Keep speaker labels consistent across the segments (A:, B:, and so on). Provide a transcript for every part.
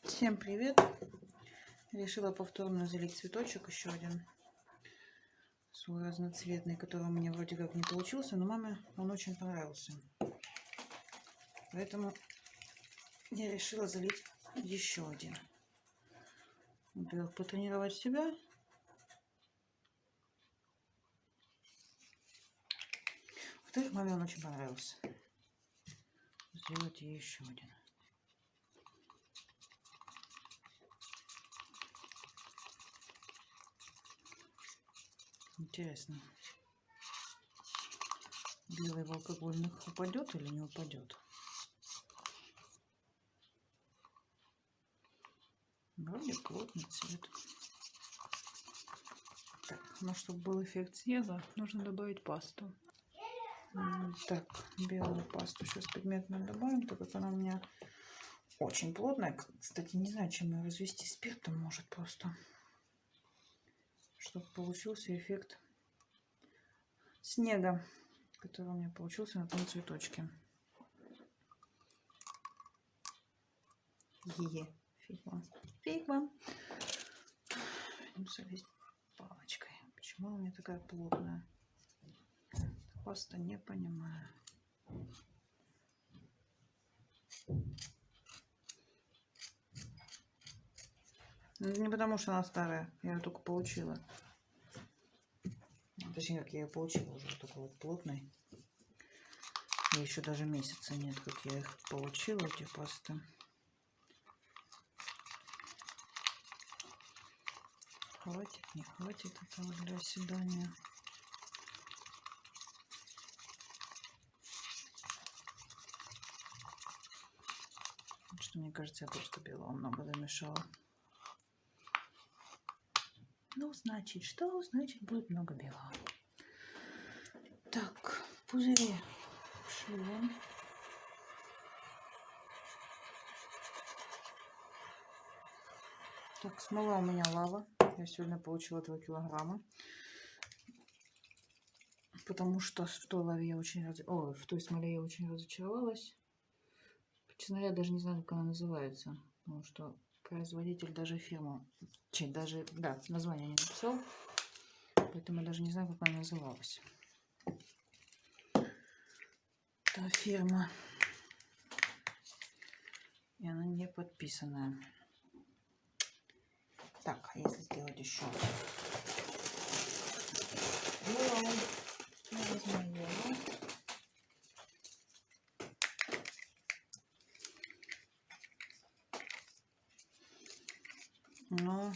A: Всем привет! Решила повторно залить цветочек, еще один свой разноцветный, который у меня вроде как не получился, но маме он очень понравился. Поэтому я решила залить еще один. Во-первых, потренировать себя. Во-вторых, маме он очень понравился. Сделать ей еще один. Интересно, белый в алкогольных упадет или не упадет? Вроде плотный цвет. Так, но чтобы был эффект снега, нужно добавить пасту. Так, белую пасту сейчас пигментную добавим, так как она у меня очень плотная. Кстати, не знаю, чем ее развести. Спиртом, может, просто. Чтобы получился эффект снега, который у меня получился на том цветочке. Фигма. Фигма. Будем солить палочкой. Почему она у меня такая плотная? Паста не понимаю. Не потому, что она старая. Я ее только получила. Точнее, как я ее получила уже такой вот плотной. И еще даже месяца нет, как я их получила, эти пасты. Хватит, не хватит этого для оседания. Что мне кажется, я просто белого много замешала. Ну, значит, что? Значит, будет много белого. Так, пузыри шивем. Так, смола у меня лава. Я сегодня получила 2 килограмма. Потому что в той лаве я очень в той смоле я очень разочаровалась. Честно говоря, даже не знаю, как она называется. Потому что производитель даже фирму, даже, да, название не написал. Поэтому я даже не знаю, как она называлась. Та фирма. И она не подписанная. Так, а если сделать еще белое, я возьму его. Но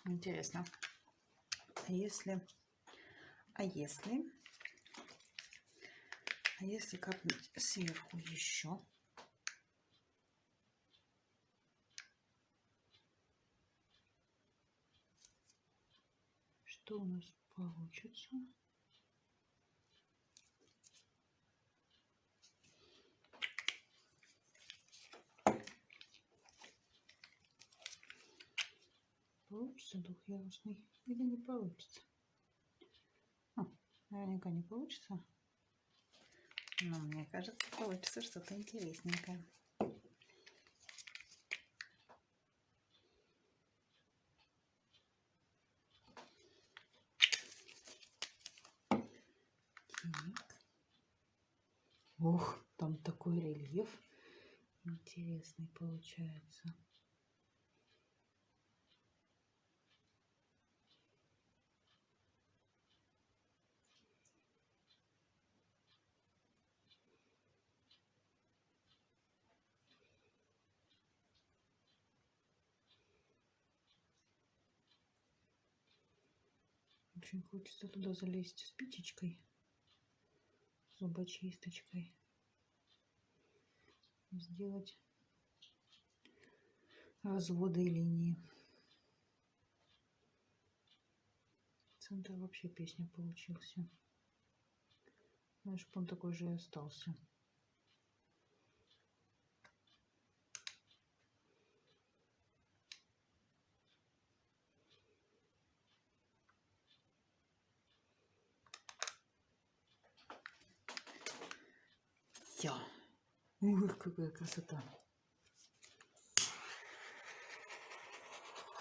A: интересно. А если капнуть сверху еще? Что у нас получится? получится двухъярусный или не получится. Наверняка не получится. Но мне кажется, получится что-то интересненькое. Так. Ох, там такой рельеф интересный получается. Очень хочется туда залезть с спичечкой, зубочисточкой, сделать разводы и линии. Центр вообще песня получился. Знаешь, он такой же и остался. Все. Ух, какая красота.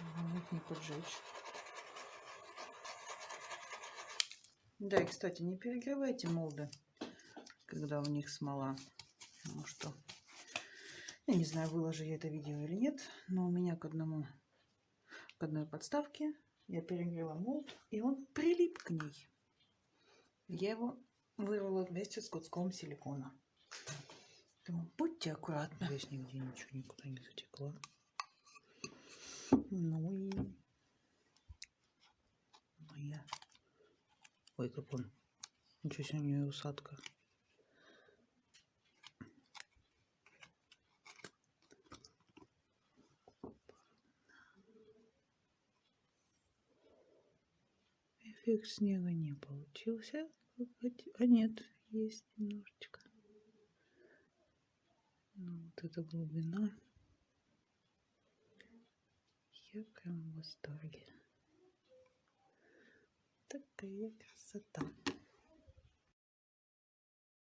A: Главное их не поджечь. Да, и, кстати, не перегревайте молды, когда в них смола. Потому что, я не знаю, выложу я это видео или нет, но у меня к одной подставке я перегрела молд, и он прилип к ней. Я его вырвала вместе с куском силикона. Поэтому будьте аккуратны. Здесь нигде ничего никуда не затекло. Ну и моя. Ой, как он. Ничего себе, у нее усадка. Эффект снега не получился. А нет, есть немножечко. Ну, вот эта глубина. Я прям в восторге. Такая красота.